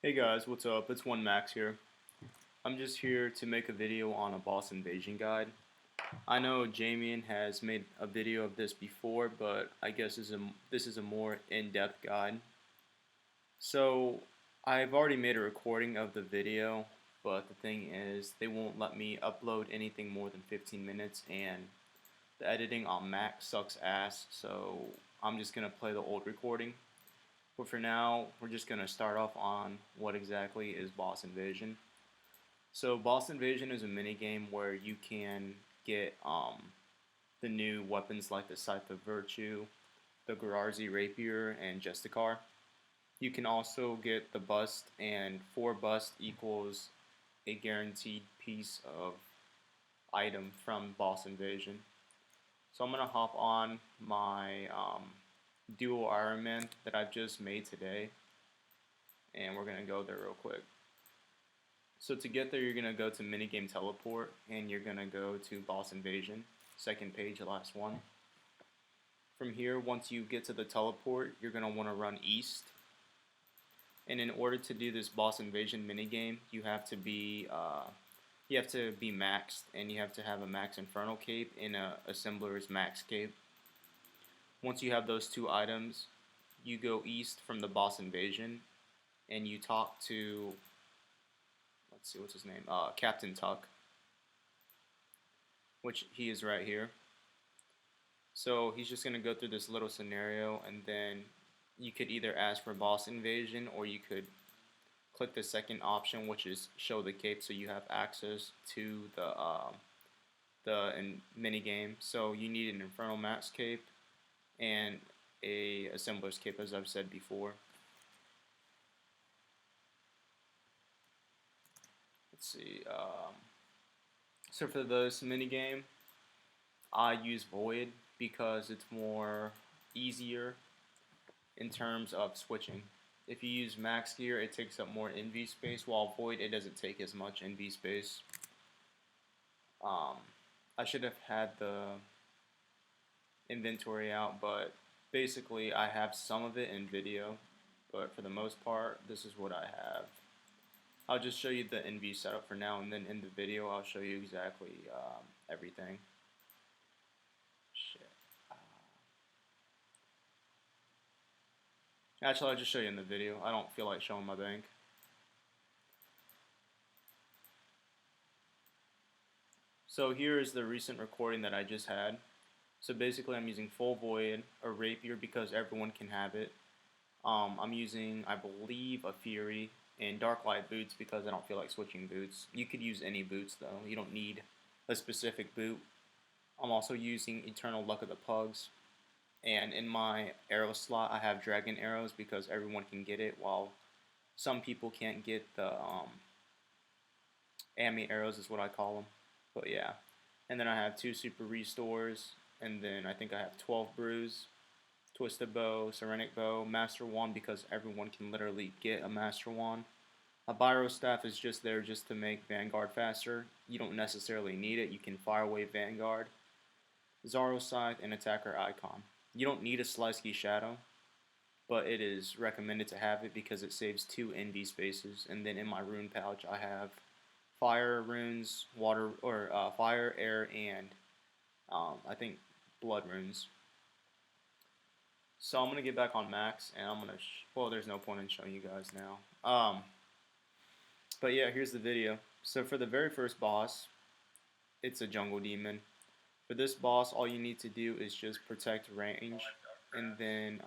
Hey guys, what's up? It's One Max here. I'm just here to make a video on a boss invasion guide. I know Jamian has made a video of this before, but I guess this is a more in-depth guide. So I've already made a recording of the video, but the thing is they won't let me upload anything more than 15 minutes, and the editing on Mac sucks ass, so I'm just going to play the old recording. But for now, we're just going to start off on what exactly is Boss Invasion. So Boss Invasion is a mini game where you can get the new weapons like the Scythe of Virtue, the Gararzi Rapier, and Justicar. You can also get the bust, and 4 bust equals a guaranteed piece of item from Boss Invasion. So I'm going to hop on my dual Iron Man that I've just made today, and we're going to go there real quick. So to get there, you're going to go to minigame teleport, and you're going to go to boss invasion, second page, the last one. From here, once you get to the teleport, you're going to want to run east. And in order to do this boss invasion minigame, you have to be maxed, and you have to have a max infernal cape and a assembler's max cape. Once you have those 2 items, you go east from the boss invasion, and you talk to, let's see, what's his name? Captain Tuck, which he is right here. So he's just going to go through this little scenario, and then you could either ask for boss invasion, or you could click the second option, which is show the cape, so you have access to the mini game. So you need an infernal max cape and a assembler's cape, as I've said before. Let's see. So for this mini game, I use Void because it's more easier in terms of switching. If you use Max Gear, it takes up more NV space, while Void, it doesn't take as much NV space. I should have had the inventory out, but basically I have some of it in video, but for the most part, this is what I have. I'll just show you the NV setup for now, and then in the video I'll show you exactly everything. Shit. Actually, I'll just show you in the video. I don't feel like showing my bank. So here is the recent recording that I just had. So basically I'm using full void, a rapier because everyone can have it. I'm using, I believe, a fury, and dark light boots because I don't feel like switching boots. You could use any boots though. You don't need a specific boot. I'm also using Eternal Luck of the Pugs. And in my arrow slot I have dragon arrows because everyone can get it, while some people can't get the Ami arrows is what I call them. But yeah. And then I have 2 super restores, and then I think I have 12 brews, twisted bow, serenic bow, master wand because everyone can literally get a master wand. A Byro staff is just there just to make Vanguard faster. You don't necessarily need it. You can fire away Vanguard. Zaro scythe and attacker icon. You don't need a Slice-Key shadow, but it is recommended to have it because it saves 2 NV spaces. And then in my rune pouch I have fire runes, water, or fire, air, and I think blood runes. So I'm gonna get back on max, and I'm gonna. Well, there's no point in showing you guys now. But yeah, here's the video. So for the very first boss, it's a jungle demon. For this boss, all you need to do is just protect range, and then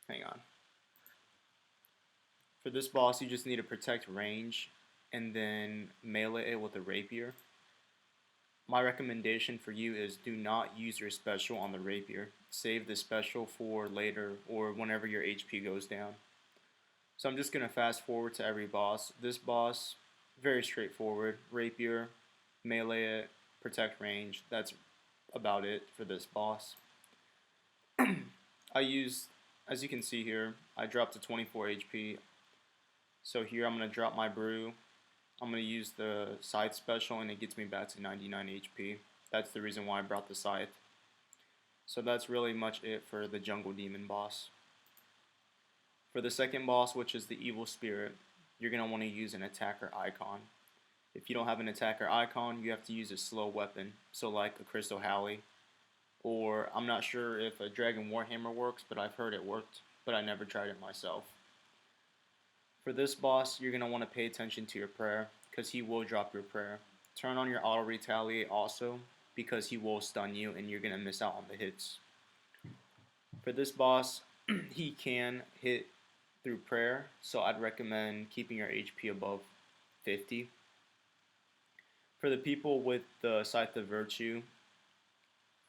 hang on. For this boss, you just need to protect range, and then melee it with a rapier. My recommendation for you is do not use your special on the rapier. Save the special for later or whenever your HP goes down. So I'm just going to fast forward to every boss. This boss, very straightforward. Rapier, melee it, protect range. That's about it for this boss. I used, as you can see here, I dropped to 24 HP. So here I'm going to drop my brew. I'm going to use the scythe special, and it gets me back to 99 HP. That's the reason why I brought the scythe. So that's really much it for the jungle demon boss. For the second boss, which is the evil spirit, you're going to want to use an attacker icon. If you don't have an attacker icon, you have to use a slow weapon, so like a Crystal Halley, or I'm not sure if a Dragon Warhammer works, but I've heard it worked, but I never tried it myself. For this boss, you're going to want to pay attention to your prayer, because he will drop your prayer. Turn on your auto retaliate also, because he will stun you and you're going to miss out on the hits. For this boss, he can hit through prayer, so I'd recommend keeping your HP above 50. For the people with the Scythe of Virtue,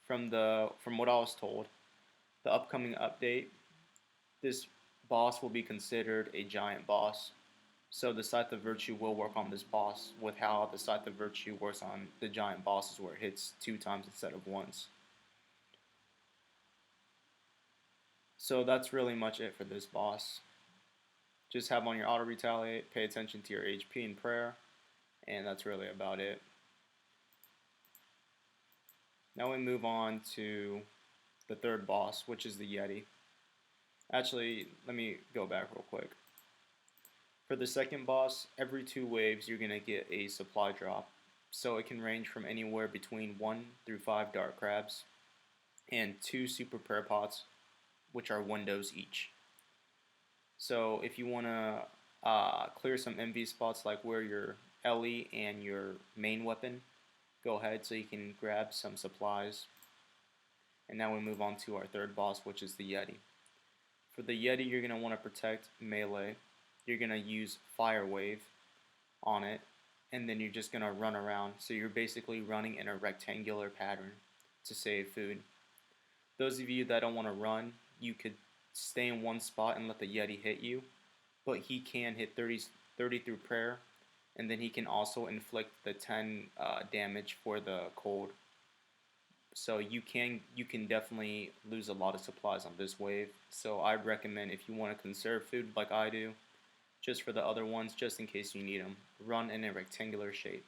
from what I was told, the upcoming update, this boss will be considered a giant boss. So the Scythe of Virtue will work on this boss with how the Scythe of Virtue works on the giant bosses where it hits 2 times instead of once. So that's really much it for this boss. Just have on your auto retaliate, pay attention to your HP and prayer, and that's really about it. Now we move on to the third boss, which is the Yeti. Actually, let me go back real quick. For the second boss, every 2 waves you're going to get a supply drop. So it can range from anywhere between 1 through 5 Dark Crabs and 2 Super Prayer Pots, which are windows each. So if you want to clear some MV spots like where your Ellie and your main weapon, go ahead so you can grab some supplies. And now we move on to our third boss, which is the Yeti. For the Yeti, you're going to want to protect melee. You're going to use Fire Wave on it, and then you're just going to run around. So you're basically running in a rectangular pattern to save food. Those of you that don't want to run, you could stay in one spot and let the Yeti hit you, but he can hit 30 through prayer, and then he can also inflict the 10 damage for the cold. So you can definitely lose a lot of supplies on this wave. So I'd recommend, if you want to conserve food like I do, just for the other ones, just in case you need them, run in a rectangular shape.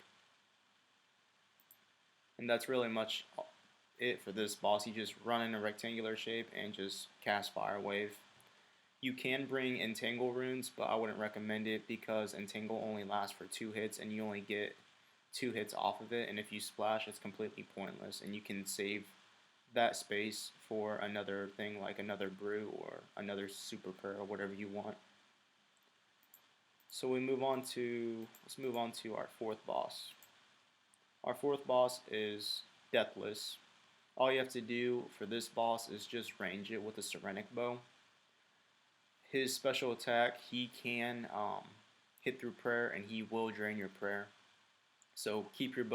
And that's really much it for this boss. You just run in a rectangular shape and just cast Fire Wave. You can bring Entangle runes, but I wouldn't recommend it because Entangle only lasts for 2 hits and you only get 2 hits off of it, and if you splash, it's completely pointless, and you can save that space for another thing like another brew or another super prayer or whatever you want. So let's move on to our fourth boss. Our fourth boss is Deathless. All you have to do for this boss is just range it with a Serenic Bow. His special attack, he can hit through prayer and he will drain your prayer. So keep your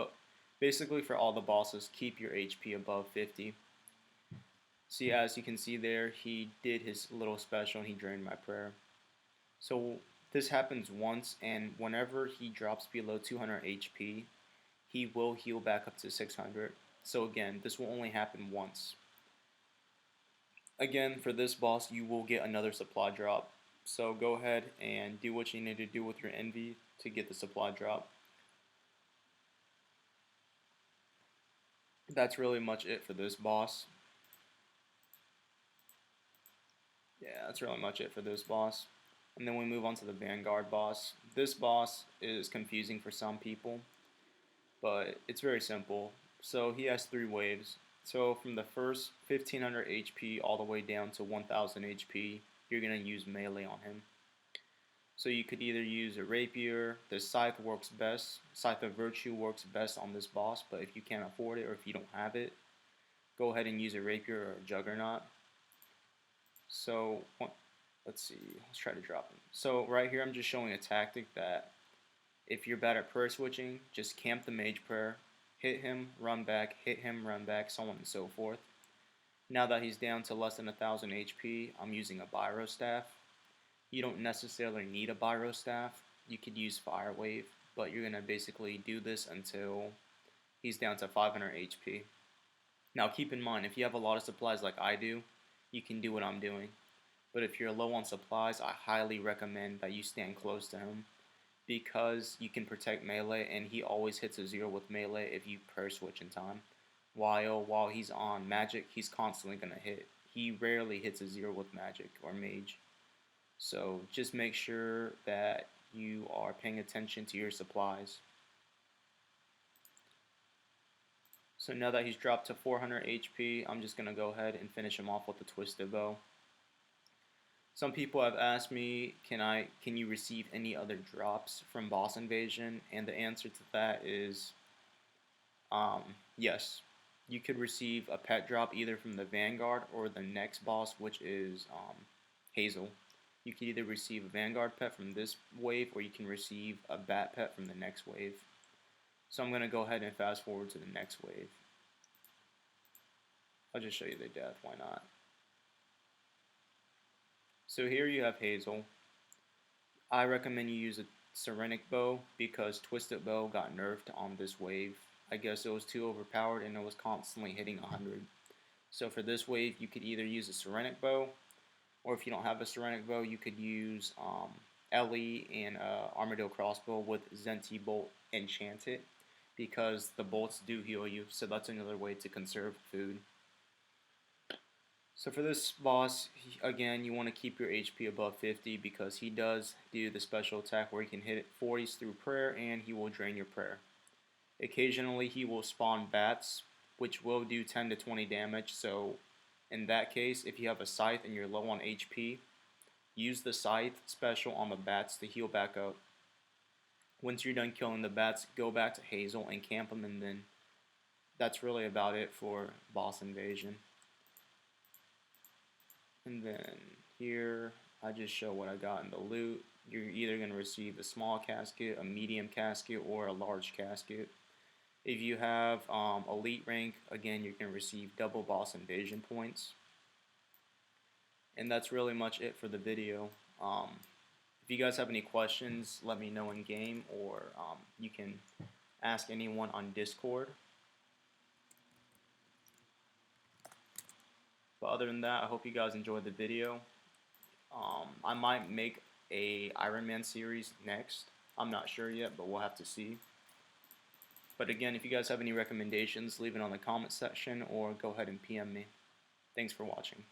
basically for all the bosses, keep your HP above 50. See, as you can see there, he did his little special and he drained my prayer. So this happens once, and whenever he drops below 200 HP, he will heal back up to 600. So again, this will only happen once. Again, for this boss, you will get another supply drop. So go ahead and do what you need to do with your envy to get the supply drop. That's really much it for this boss. Yeah, that's really much it for this boss. And then we move on to the Vanguard boss. This boss is confusing for some people, but it's very simple. So he has 3 waves. So from the first 1500 HP all the way down to 1000 HP, you're going to use melee on him. So you could either use a rapier, the Scythe works best, Scythe of Virtue works best on this boss, but if you can't afford it or if you don't have it, go ahead and use a rapier or a Juggernaut. So let's see, let's try to drop him. So right here I'm just showing a tactic that if you're bad at prayer switching, just camp the mage prayer, hit him, run back, so on and so forth. Now that he's down to less than 1000 HP, I'm using a Pyro Staff. You don't necessarily need a Pyro Staff. You could use Fire Wave, but you're going to basically do this until he's down to 500 HP. Now keep in mind, if you have a lot of supplies like I do, you can do what I'm doing. But if you're low on supplies, I highly recommend that you stand close to him, because you can protect melee, and he always hits a 0 with melee if you prayer switch in time. While he's on magic, he's constantly going to hit. He rarely hits a 0 with magic or mage. So just make sure that you are paying attention to your supplies. So now that he's dropped to 400 HP, I'm just going to go ahead and finish him off with the Twisted Bow. Some people have asked me, can you receive any other drops from Boss Invasion? And the answer to that is yes. You could receive a pet drop either from the Vanguard or the next boss, which is Hazel. You could either receive a Vanguard pet from this wave, or you can receive a Bat pet from the next wave. So I'm going to go ahead and fast forward to the next wave. I'll just show you the death, why not? So here you have Hazel. I recommend you use a Serenic Bow because Twisted Bow got nerfed on this wave. I guess it was too overpowered and it was constantly hitting 100. So for this wave, you could either use a Serenic Bow, or if you don't have a Serenic Bow, you could use Ellie and Armadillo Crossbow with Zenti Bolt Enchanted, because the bolts do heal you, so that's another way to conserve food. So for this boss, again, you want to keep your HP above 50 because he does do the special attack where he can hit 40s through prayer and he will drain your prayer. Occasionally he will spawn bats, which will do 10 to 20 damage, so in that case, if you have a scythe and you're low on HP, use the scythe special on the bats to heal back up. Once you're done killing the bats, go back to Hazel and camp them, and then that's really about it for Boss Invasion. And then here, I just show what I got in the loot. You're either going to receive a small casket, a medium casket, or a large casket. If you have elite rank, again, you're going to receive double Boss Invasion points. And that's really much it for the video. If you guys have any questions, let me know in game, or you can ask anyone on Discord. But other than that, I hope you guys enjoyed the video. I might make a Iron Man series next. I'm not sure yet, but we'll have to see. But again, if you guys have any recommendations, leave it on the comment section or go ahead and PM me. Thanks for watching.